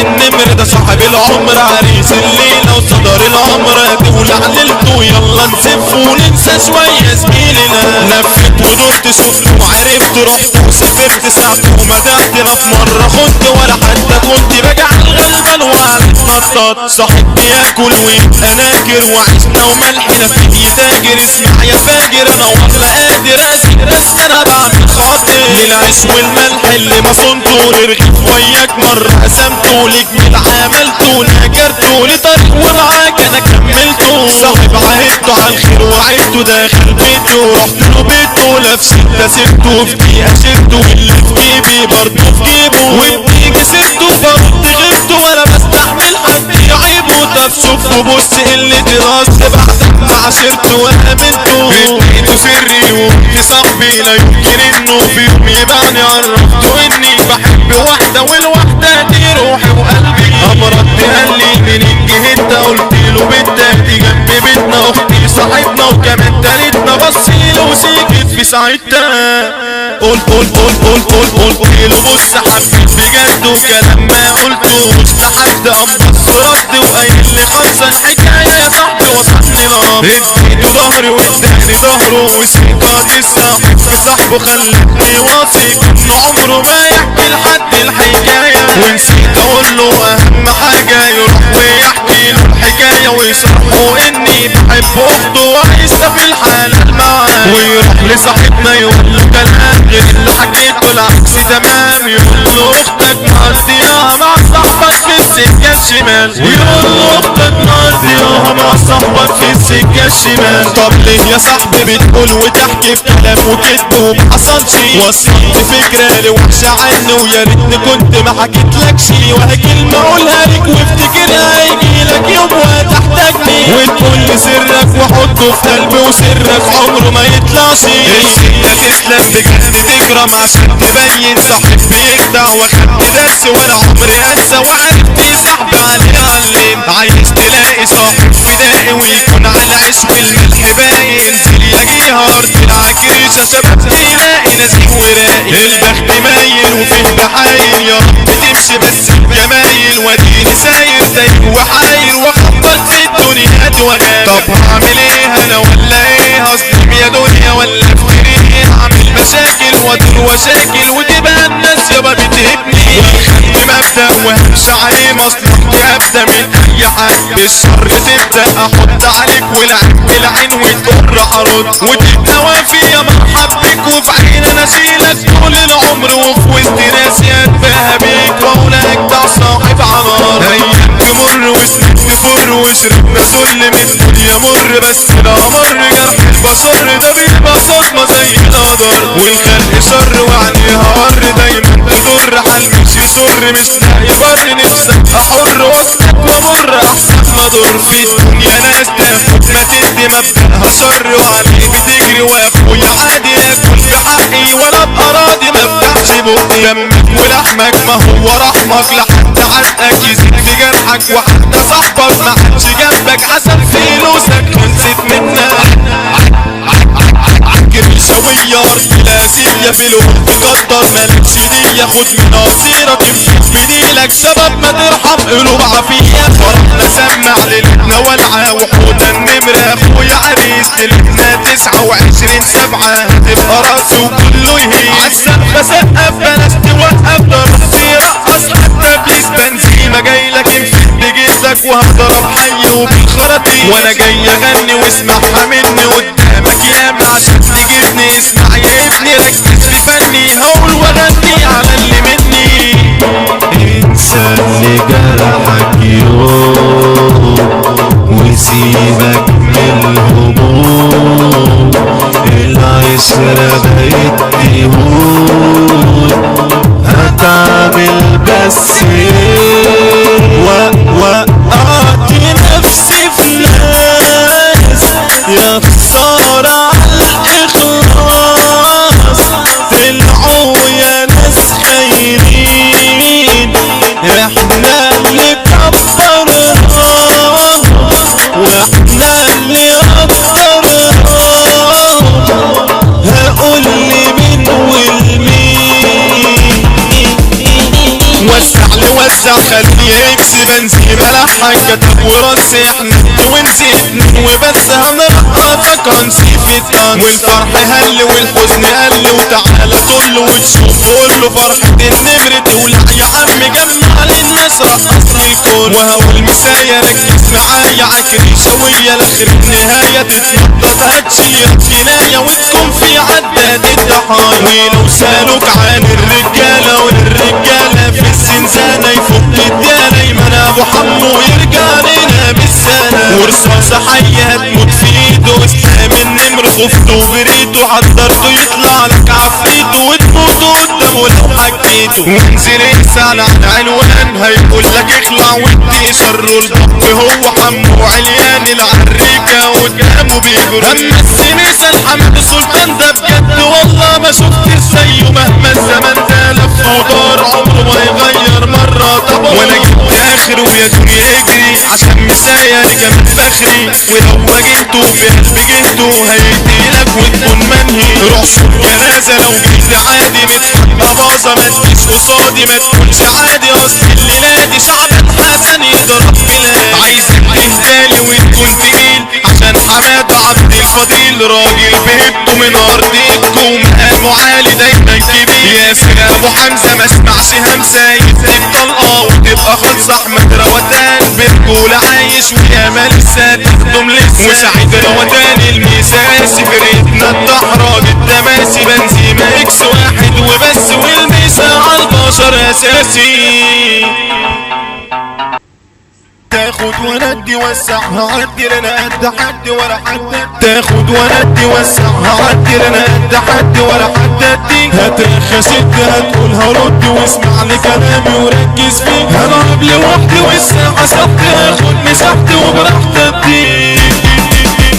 النمر ده صاحب العمر، عريس الليلة وصدر العمر، دولة عللته يلا نسف وننسى شوية زميلنا. لفت ودرت شفت وعرفت رحت وسافرت سعت ومدحت، لا في مرة خنت ولا حتى كنت راجع الغلبان وعلى اتنطط. صاحب بياكل ويبقى ناكر وعشنا وملحنا فيه تاجر. اسمع يا فاجر انا والله قادر ازيد بس انا بعمل خاطر للعيش والملح اللي ما صنته، لرغيف وياك مرة قسمته، لجميل عملته نكرته لطريق ومعاك انا كملته. صاحب عهدته على الخير وعدته، داخل بيته رحت له بيته، لفسي ده سبته في دقيقة شلته، واللي في جيبي برضه في جيبه، وبتيجي سبته فرد غبته ولا بستحمل حد يعيبه. طب شوف وبص اللي درست بعد ما عشرته وامنته، اديته سري وقلت صاحبي لا يمكن انه في يوم يبعني، عرفته اني بحب واحدة والواحدة دي روحي وقلبي. امرت قال لي من الجهة قلت له بنتها دي جنب بيتنا، اختي صاحبنا وكمان تالتنا، بصيله وسكت في ساعتها. قلت له بص حبيت بجد وكلام ما قلتوش لحد، بص رد وقايل لي خلصة الحكاية يا صاحبي وصلني الامر. اديته ظهري واداني ظهره وثقة الصاحب في صاحبه خلتني واثق انه عمره ما يحكي لحد الحكاية. ونسيت اقول له اهم حاجة يروح ويحكي له الحكاية ويصرحه اني بحب اخته وعايزة في الحلال معاه، ويروح لصاحبنا يقول له كلام غير اللي حكيته العكس تمام، يقول له اختك مقضيها مع صاحبك في السكة الشمال، ويقول له اختك مقضيها مع صاحبك في السكة الشمال. طب ليه يا صاحبي بتقول وتحكي في كلام وكذب ومحصلش؟ وصلت فكرة لي وحشة عني ويا ريتني كنت ما حكيتلكش، وهي كلمة اقولها لك وافتكرها هيجيلك يوم وهتحتاجني، وتقول لي سرك وحطه في قلبي وسرك عمره ما يطلعش. السكة تسلم بجد تكرم عشان تبين صاحب بيخدع، واخدت درس ولا عمري انسى وعرفت صاحبي عليه علم. عايز تلاقي صاحب فدائي ويكون على عشق الملح باين، انزل يا جيها ارض العكريشة شباب تلاقي نزيه وراقي. البخت مايل وفيه بحايل يا رب تمشي بس الجمايل، واديني ساير تايه وحايل واخبط في الدنيا ادوغان. طب هعمل ايه انا ولا ايه؟ هظلم يا دنيا ولا افتري ايه؟ هعمل مشاكل وادور وشاكل وتبقى الناس يابا بتهبني، واخدت مبدأ وهمشي عليه مصلحتي ابدا من اي حد. بالشر تبدا احط عليك والعين بالعين وتقر ارد، وتبقى وافية مرحبتك وفي عين انا اشيلك طول العمر، وفي وسط ناس يتباهى بيك واقولك ده صاحب عمار. ايام تمر وسنين تفر وشربنا ذل من الدنيا مر، بس لا مر جرح البصر ده بيبقى صدمة زي القدر، والخلق شر وعليها ور دايما تضر، حل مش يسر مش لاقي بر، نفسك احر واسكت وامر احسن ما اضر. في الدنيا ناس تاخد ما تدي مبدأها شر وعليك بتجري، واخويا عادي ياكل في حقي ولا ابقى راضي مفتحش بقي. دمك ولحمك ما هو رحمك لحد عرقك يزيد في جرحك، وحتى صاحبك ما حدش جنبك حسب فلوسك خلصت منك. شوية ارض لاسية في الوقت تقدر مالكش دية، خد من قصيرك امسك بديلك سبب ما ترحم قلوب عافية. فرحنا سمع ليلتنا ولعة وحوده النمرة اخويا عريس، ليلتنا 29/7 هتبقى راسه وكله يهيس. عالسقفة سقف بلاش توقف ده رقص يرقص حتى بليس بنزيمة جايلك امسك بجيزك وهضرب حي وبالخراطيم، وانا جاي اغني واسمعها مني قدامك ياما عشان تجيبني. اسمع يا ابني ركز في فني هقول واغني على اللي مني. انسى اللي جرحك يوم وسيبك من الهموم، العشرة بقت ديون هتعمل بس وقعت نفسي في ناس يا خسارة على الإخلاص، طلعوا يا ناس خاينين احنا اللي كبرناهم واحنا اللي قدرناهم. هقول لي خليه اكس بنزين ملحك كتب ورص احنا ونسيتني وبس هنرقصك هنسيب الطن والفرح هل والحزن قل وتعالى كله وتشوف كله فرحة النمر تولع يا عم جمع للناس رقصني الكل وهقول مسايا ركز معايا عكريشة ويا لاخر النهاية تتنطط هتشيل كناية وتكون في عداد الضحايا ولو سالوك عن الرجالة والرجالة في الزنزانة يفك الدالة يمن ابو حمو يرجع لنا بالسنة ورصاصة حية هتموت في ايده اسلام النمر خفته وجريته حضرته يطلع لك عفريته وتموت قدامه لو حكيته وانزل اسأل عن عنوان هيقول لك اخلع وادي شره البق هو حمو عليان العريكة قدامه بيجروا اما السميسة الحمد السلطان ده بجد والله ما شفتش زيه مهما الزمن ده لف ودار عمره ما يغير مرة طبعا وانا جبت اخره ويا دنيا اجري عشان مسايا رجال فخري ولو واجهته بقلب جهته هيديلك وتكون منهي روح شوف جنازة لو جيت عادي متحبة باظة ما تجيش قصادي ما تكونش عادي اصل الليلة دي شعب حسن يضرب بلاد عايزك تهدالي وتكون تقيل عشان حمادة عبد الفضيل راجل بهبته من ارضيكم مقامه عالي دايما كبير ياسر ابو حمزة ما اسمعش همسة يديك طلقة وتبقى خلصة احمد روتان برجولة عايش وياما لسه تخدم لسه وسعيد روتان الميساسي فرقتنا الدحراج التماسي بنزيمة اكس واحد وبس والميسا عالبشر اساسي تاخد وندي وسع هعدي لنا قد حد ولا حد تاخد وندي وسع هعدي لنا قد حد ولا حد اديك هترخص انت هتقول هرد واسمع لكلامي وركز فيه هلعب لوحدي والساعة سبت هاخد مساحتي وبراحتي اديك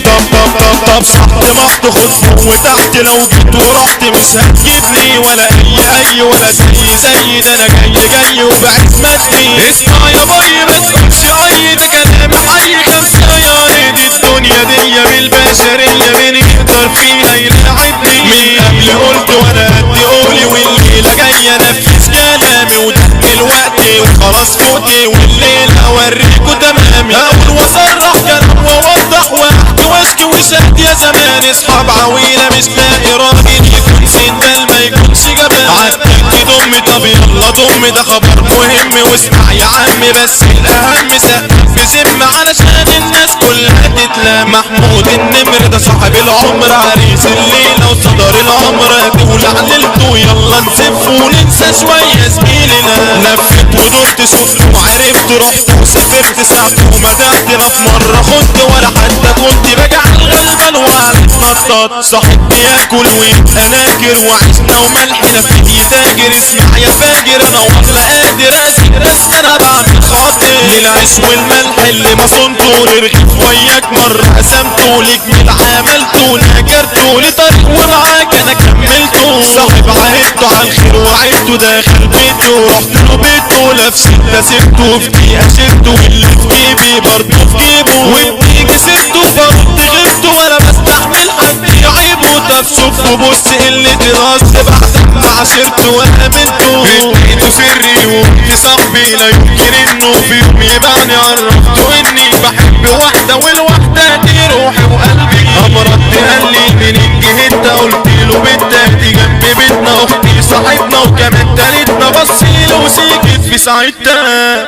طب صحت محت خد فوق وتحت لو جيت ورحت مش هتجيبني ولا اي ولا زي ده انا جاي وبعزمتي اسمع يا باي ما تقولش اي ده كلام حي خمسة يا ريت الدنيا دي بالبشرية مين يقدر فيها يلاعبني من قبل قلت وانا قد قولي والليلة جاية انفذ كلامي وده دلوقتي وخلاص فوتي والليلة اوريكوا تمامي اقول واصرح كلام واوضح واحكي واشكي وشهد يا زمان اصحاب عويلة مش لاقي راجل يكون سندال ما يكونش جبان عديتي ضمي طب يلا ضمي ده خبر مهم واسمع يا عمي بس الاهم سقف بذمة علشان الناس كلها تتلام محمود النمر ده صاحب العمر عريس الليلة وصدر العمر تولع ليلته يلا نسف وننسى شوية زميلنا لفت ودرت شفت وعرفت رحت وسافرت سعت ومدحت لا في مرة خنت ولا حتى كنت بجعل غلبان وعلى اتنطط صاحب بياكل ويبقى ناكر وعشنا وملحنا في تاجر اسمع يا فاجر انا والله قادر ازيد بس انا بعمل خاطر العيش والملح اللي ما صنته لرغيف وياك مرة قسمته ليك من عملته نكرته لطريق ومعاك انا كملته صاحب عهدته على الخير وعدته داخل بيته رحت له بيته لفشت سبته في دقيقة شلته واللي في جيبي برضه في جيبه وبتيجي سبته برد غبته ولا بستحمل حد يعيبه طب شوف وبص اللي دراسته بعد ما عشرته وامنته اديته سري وقلت صاحبي لا يمكن انه في يوم يبعني عرفته اني بحب واحدة والواحدة دي روحي وقلبي امرت تهلي من الجهة قلت له بنتك دي جنب بيتنا اختي صاحبنا وكمان تالتنا بصيله وسكت في ساعتها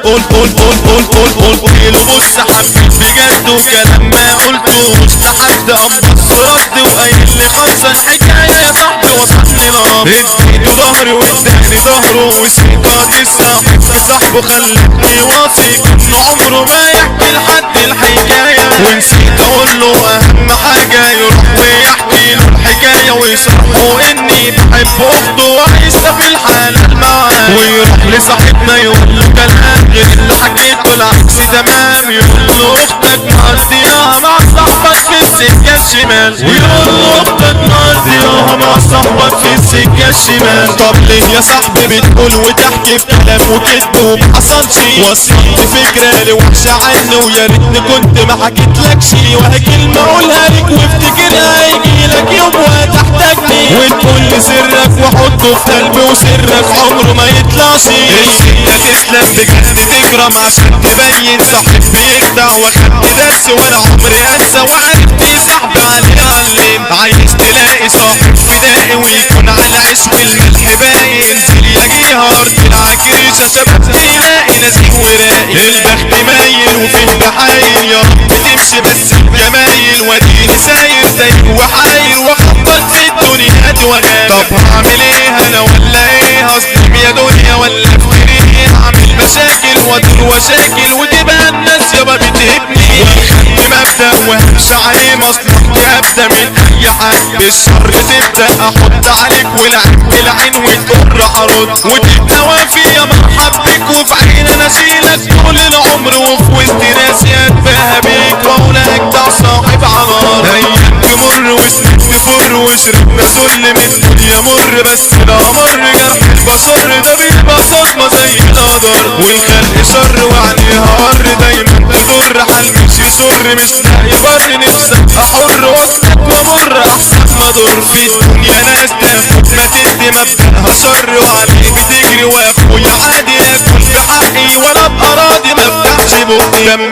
قلت له بص حبيت بجد وكلام ما قلتوش لحد انبص رد وقايل لي خلص الحكايه يا صاحبي وصلني نار اديته ظهري واداني ظهره وثقة الصاحب في صاحبه خلتني واثق انه عمره ما يحكي لحد الحكايه ونسيت اقول له اهم حاجه يروح ويحكي له الحكايه ويصرحه اني بحب اخته وعايزه في الحلال معاه ويروح لصاحبنا يقول له كلام غير اللي حكيته العكس تمام يقول له اختك مقضيها مع صاحبك في السكه الشمال ويقول له اختك تقضيها مع صاحبك في السكة الشمال. طب ليه يا صاحبي بتقول وتحكي في كلام وكدب ومحصلش؟ وصلت فكرة لي وحشة عني ويا ريتني كنت ما حكيتلكش، وهي كلمة اقولها لك وافتكرها هيجيلك يوم وهتحتاجني، وتقول لي سرك وحطه في قلبي وسرك عمره ما يطلعش. السكة تسلم بجد تكرم عشان تبين صاحب بيخدع، واخدت درس ولا عمري انسى وعرفت صاحبي عليه علم. عايز تلاقي صاحب فدائي ويكون على عشق الملح باين، انزل يا جيها ارض العكريشة شباب تلاقي نزيه وراقي. البخت مايل وفيه بحايل يا رب تمشي بس بجمايل، واديني ساير تايه وحاير واخبط في الدنيا وغاير. طب هعمل ايه انا ولا ايه؟ هظلم يا دنيا ولا افتري ايه؟ هعمل مشاكل وادور وشاكل وتبقى الناس يابا بتهبني، واخدت مبدأ وهمشي عليه مصلحتي ابدا من اي حد. الشر تبدا احط عليك والعين وتقر ارد، وتبقى وافي يا مرحب بك وفي عين انا اشيلك طول العمر، وفي وسط ناس اتفاهى بيك واقولك ده صاحب عمار. ايام تمر وسنين تفر وشربنا ذل من الدنيا مر، بس ده مر جرح البصر ده بيبقى صدمة زي القدر، والخلق شر وعليها ور دايما تضر، حال مش يسر مش لاقي بر، نفسك احر وصلك وامر احسن ما اضر. في الدنيا ناس تاخد ما تدي مبدأها شر، وعليك تجري واخويا عادي اكل في حقي ولا ابقى راضي مفتحش بقي.